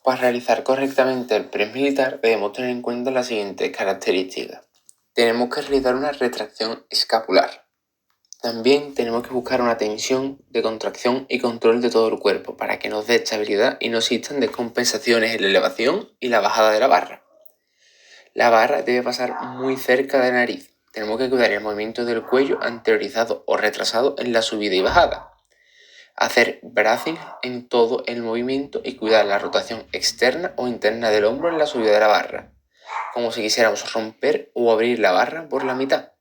Para realizar correctamente el press militar debemos tener en cuenta las siguientes características. Tenemos que realizar una retracción escapular. También tenemos que buscar una tensión de contracción y control de todo el cuerpo para que nos dé estabilidad y no existan descompensaciones en la elevación y la bajada de la barra. La barra debe pasar muy cerca de la nariz. Tenemos que cuidar el movimiento del cuello anteriorizado o retrasado en la subida y bajada. Hacer bracing en todo el movimiento y cuidar la rotación externa o interna del hombro en la subida de la barra, como si quisiéramos romper o abrir la barra por la mitad.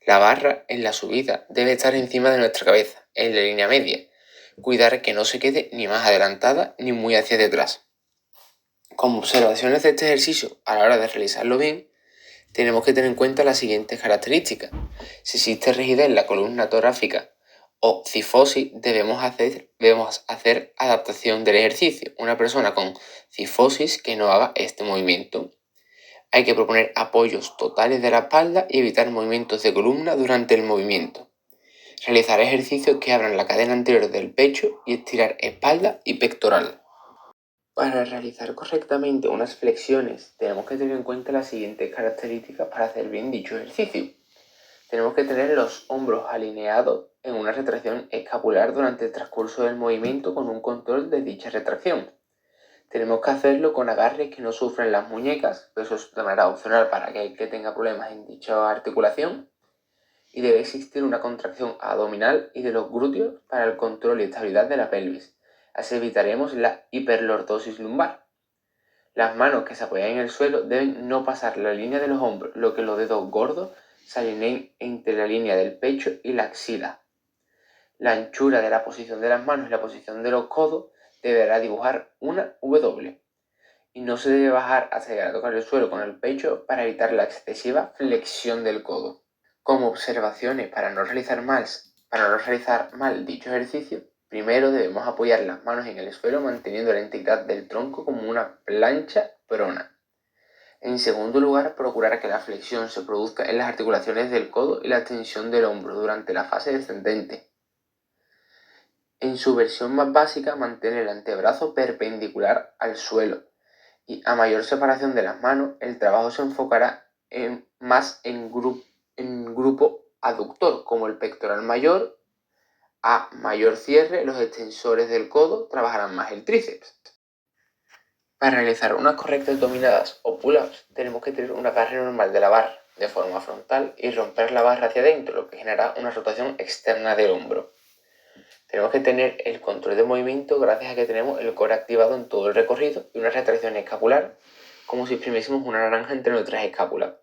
La barra en la subida debe estar encima de nuestra cabeza, en la línea media. Cuidar que no se quede ni más adelantada ni muy hacia detrás. Como observaciones de este ejercicio a la hora de realizarlo bien, tenemos que tener en cuenta las siguientes características. Si existe rigidez en la columna torácica o cifosis, debemos hacer adaptación del ejercicio. Una persona con cifosis que no haga este movimiento. Hay que proponer apoyos totales de la espalda y evitar movimientos de columna durante el movimiento. Realizar ejercicios que abran la cadena anterior del pecho y estirar espalda y pectoral. Para realizar correctamente unas flexiones tenemos que tener en cuenta las siguientes características para hacer bien dicho ejercicio. Tenemos que tener los hombros alineados en una retracción escapular durante el transcurso del movimiento con un control de dicha retracción. Tenemos que hacerlo con agarres que no sufren las muñecas, eso es de manera opcional para aquel que tenga problemas en dicha articulación. Y debe existir una contracción abdominal y de los glúteos para el control y estabilidad de la pelvis. Así evitaremos la hiperlordosis lumbar. Las manos que se apoyan en el suelo deben no pasar la línea de los hombros, lo que los dedos gordos se alineen entre la línea del pecho y la axila. La anchura de la posición de las manos y la posición de los codos deberá dibujar una W. Y no se debe bajar hasta llegar a tocar el suelo con el pecho para evitar la excesiva flexión del codo. Como observaciones para no realizar mal dicho ejercicio, primero debemos apoyar las manos en el suelo manteniendo la integridad del tronco como una plancha prona. En segundo lugar, procurar que la flexión se produzca en las articulaciones del codo y la extensión del hombro durante la fase descendente. En su versión más básica, mantener el antebrazo perpendicular al suelo. Y a mayor separación de las manos, el trabajo se enfocará más en grupo aductor, como el pectoral mayor. A mayor cierre, los extensores del codo trabajarán más el tríceps. Para realizar unas correctas dominadas o pull-ups, tenemos que tener un agarre normal de la barra de forma frontal y romper la barra hacia adentro, lo que genera una rotación externa del hombro. Tenemos que tener el control de movimiento gracias a que tenemos el core activado en todo el recorrido y una retracción escapular, como si exprimiésemos una naranja entre nuestras escápulas.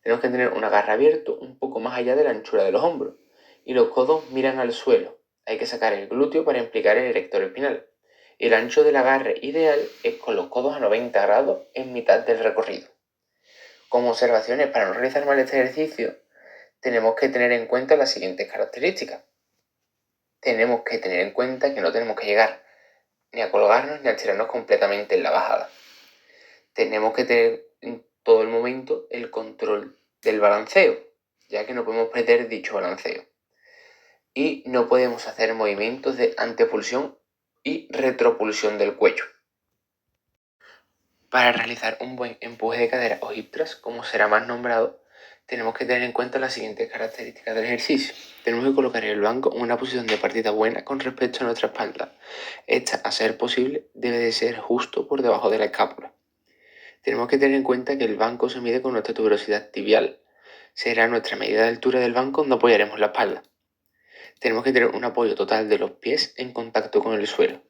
Tenemos que tener un agarre abierto un poco más allá de la anchura de los hombros y los codos miran al suelo. Hay que sacar el glúteo para implicar el erector espinal. Y el ancho del agarre ideal es con los codos a 90 grados en mitad del recorrido. Como observaciones para no realizar mal este ejercicio, tenemos que tener en cuenta las siguientes características. Tenemos que tener en cuenta que no tenemos que llegar ni a colgarnos ni a estirarnos completamente en la bajada. Tenemos que tener en todo el momento el control del balanceo, ya que no podemos perder dicho balanceo. Y no podemos hacer movimientos de antepulsión y retropulsión del cuello. Para realizar un buen empuje de cadera o hip thrust, como será más nombrado, tenemos que tener en cuenta las siguientes características del ejercicio. Tenemos que colocar el banco en una posición de partida buena con respecto a nuestra espalda. Esta, a ser posible, debe de ser justo por debajo de la escápula. Tenemos que tener en cuenta que el banco se mide con nuestra tuberosidad tibial. Será nuestra medida de altura del banco donde apoyaremos la espalda. Tenemos que tener un apoyo total de los pies en contacto con el suelo.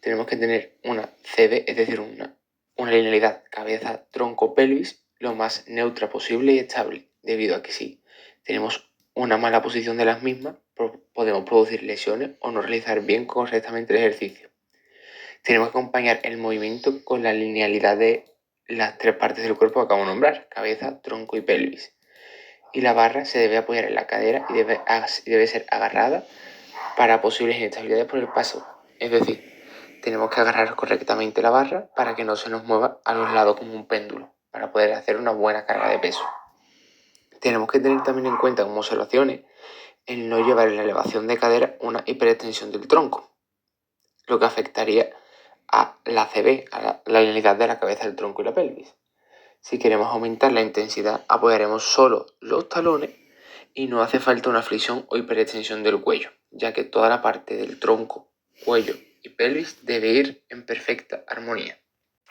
Tenemos que tener una CB, es decir, una linealidad cabeza-tronco-pelvis lo más neutra posible y estable, debido a que si tenemos una mala posición de las mismas, podemos producir lesiones o no realizar bien correctamente el ejercicio. Tenemos que acompañar el movimiento con la linealidad de las tres partes del cuerpo que acabo de nombrar, cabeza, tronco y pelvis. Y la barra se debe apoyar en la cadera y debe ser agarrada para posibles inestabilidades por el paso. Es decir, tenemos que agarrar correctamente la barra para que no se nos mueva a los lados como un péndulo, para poder hacer una buena carga de peso. Tenemos que tener también en cuenta como observaciones el no llevar en la elevación de cadera una hiperextensión del tronco, lo que afectaría a la CB, a la linealidad de la cabeza, el tronco y la pelvis. Si queremos aumentar la intensidad, apoyaremos solo los talones y no hace falta una flexión o hiperextensión del cuello, ya que toda la parte del tronco, cuello y pelvis debe ir en perfecta armonía.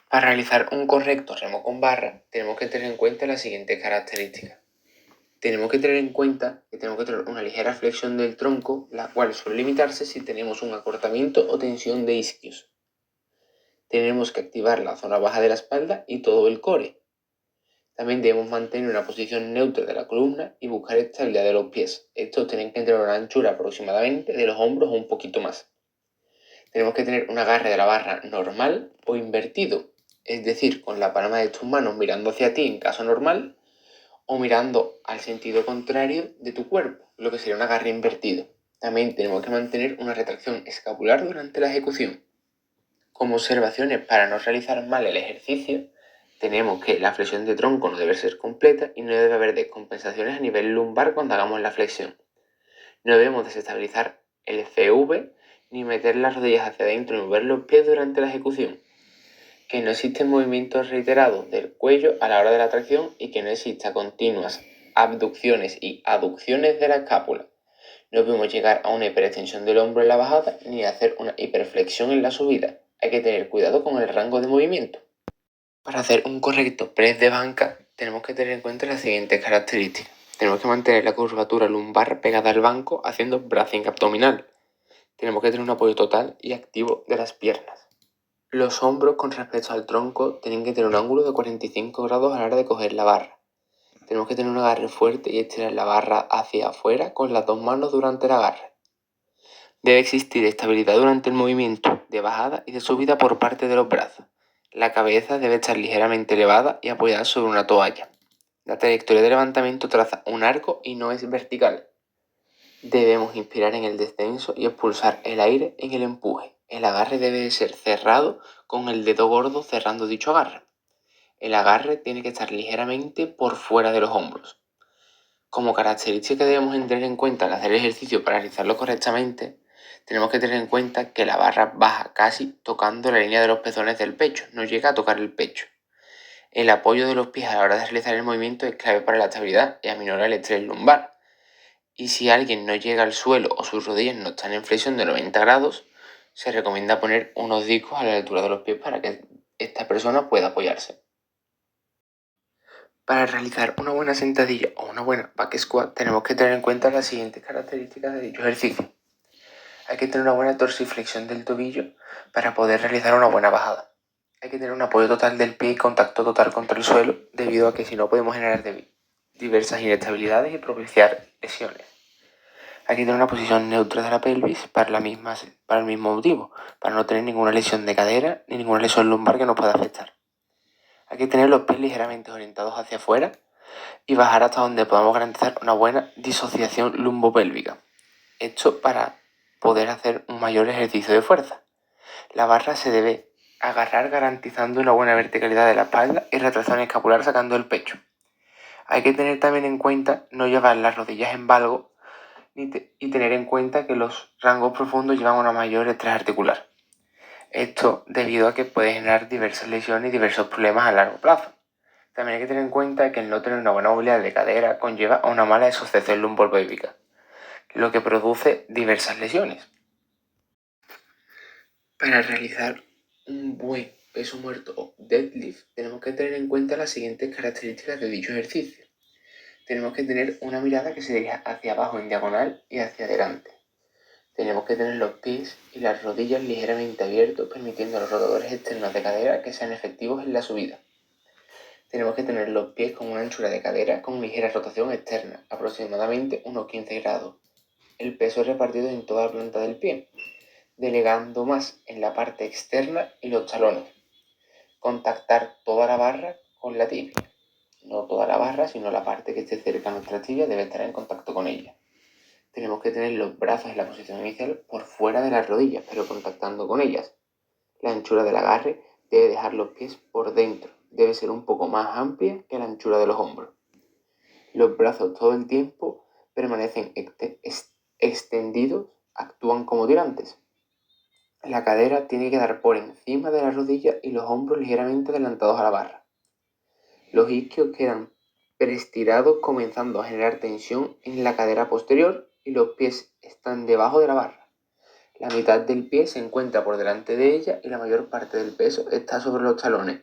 Para realizar un correcto remo con barra, tenemos que tener en cuenta las siguientes características. Tenemos que tener en cuenta que tenemos que tener una ligera flexión del tronco, la cual suele limitarse si tenemos un acortamiento o tensión de isquios. Tenemos que activar la zona baja de la espalda y todo el core. También debemos mantener una posición neutra de la columna y buscar estabilidad de los pies. Estos tienen que tener una anchura aproximadamente de los hombros o un poquito más. Tenemos que tener un agarre de la barra normal o invertido, es decir, con la palma de tus manos mirando hacia ti en caso normal o mirando al sentido contrario de tu cuerpo, lo que sería un agarre invertido. También tenemos que mantener una retracción escapular durante la ejecución. Como observaciones para no realizar mal el ejercicio, tenemos que la flexión de tronco no debe ser completa y no debe haber descompensaciones a nivel lumbar cuando hagamos la flexión. No debemos desestabilizar el CV ni meter las rodillas hacia adentro ni mover los pies durante la ejecución. Que no existen movimientos reiterados del cuello a la hora de la tracción y que no exista continuas abducciones y aducciones de la escápula. No podemos llegar a una hiperextensión del hombro en la bajada ni hacer una hiperflexión en la subida. Hay que tener cuidado con el rango de movimiento. Para hacer un correcto press de banca tenemos que tener en cuenta las siguientes características. Tenemos que mantener la curvatura lumbar pegada al banco haciendo bracing abdominal. Tenemos que tener un apoyo total y activo de las piernas. Los hombros con respecto al tronco tienen que tener un ángulo de 45 grados a la hora de coger la barra. Tenemos que tener un agarre fuerte y estirar la barra hacia afuera con las dos manos durante el agarre. Debe existir estabilidad durante el movimiento de bajada y de subida por parte de los brazos. La cabeza debe estar ligeramente elevada y apoyada sobre una toalla. La trayectoria de levantamiento traza un arco y no es vertical. Debemos inspirar en el descenso y expulsar el aire en el empuje. El agarre debe ser cerrado con el dedo gordo cerrando dicho agarre. El agarre tiene que estar ligeramente por fuera de los hombros. Como característica que debemos tener en cuenta al hacer el ejercicio para realizarlo correctamente, tenemos que tener en cuenta que la barra baja casi tocando la línea de los pezones del pecho, no llega a tocar el pecho. El apoyo de los pies a la hora de realizar el movimiento es clave para la estabilidad y aminorar el estrés lumbar. Y si alguien no llega al suelo o sus rodillas no están en flexión de 90 grados, se recomienda poner unos discos a la altura de los pies para que esta persona pueda apoyarse. Para realizar una buena sentadilla o una buena back squat tenemos que tener en cuenta las siguientes características de dicho ejercicio. Hay que tener una buena dorsiflexión del tobillo para poder realizar una buena bajada. Hay que tener un apoyo total del pie y contacto total contra el suelo, debido a que si no podemos generar diversas inestabilidades y propiciar lesiones. Hay que tener una posición neutra de la pelvis para el mismo motivo, para no tener ninguna lesión de cadera ni ninguna lesión lumbar que nos pueda afectar. Hay que tener los pies ligeramente orientados hacia afuera y bajar hasta donde podamos garantizar una buena disociación lumbopélvica. Esto para poder hacer un mayor ejercicio de fuerza. La barra se debe agarrar garantizando una buena verticalidad de la espalda y retracción escapular sacando el pecho. Hay que tener también en cuenta no llevar las rodillas en valgo y tener en cuenta que los rangos profundos llevan una mayor estrés articular. Esto debido a que puede generar diversas lesiones y diversos problemas a largo plazo. También hay que tener en cuenta que el no tener una buena movilidad de cadera conlleva a una mala disociación lumbopélvica, lo que produce diversas lesiones. Para realizar un buen peso muerto o deadlift tenemos que tener en cuenta las siguientes características de dicho ejercicio. Tenemos que tener una mirada que se dirija hacia abajo en diagonal y hacia adelante. Tenemos que tener los pies y las rodillas ligeramente abiertos, permitiendo a los rotadores externos de cadera que sean efectivos en la subida. Tenemos que tener los pies con una anchura de cadera con ligera rotación externa, aproximadamente unos 15 grados. El peso es repartido en toda la planta del pie, delegando más en la parte externa y los talones. Contactar toda la barra con la tibia. No toda la barra, sino la parte que esté cerca a nuestra tibia debe estar en contacto con ella. Tenemos que tener los brazos en la posición inicial por fuera de las rodillas, pero contactando con ellas. La anchura del agarre debe dejar los pies por dentro. Debe ser un poco más amplia que la anchura de los hombros. Los brazos todo el tiempo permanecen extendidos, actúan como tirantes. La cadera tiene que quedar por encima de la rodilla y los hombros ligeramente adelantados a la barra. Los isquios quedan preestirados comenzando a generar tensión en la cadera posterior y los pies están debajo de la barra. La mitad del pie se encuentra por delante de ella y la mayor parte del peso está sobre los talones.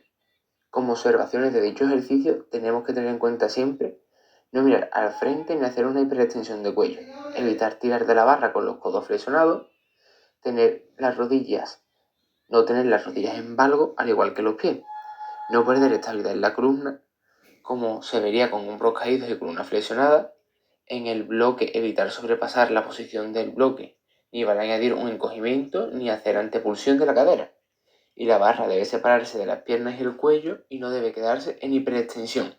Como observaciones de dicho ejercicio, tenemos que tener en cuenta siempre no mirar al frente ni hacer una hiperextensión de cuello, evitar tirar de la barra con los codos flexionados, no tener las rodillas en valgo, al igual que los pies, no perder estabilidad en la columna, como se vería con hombros caídos y columna flexionada. En el bloque, evitar sobrepasar la posición del bloque, ni vale añadir un encogimiento ni hacer antepulsión de la cadera. Y la barra debe separarse de las piernas y el cuello y no debe quedarse en hiperextensión.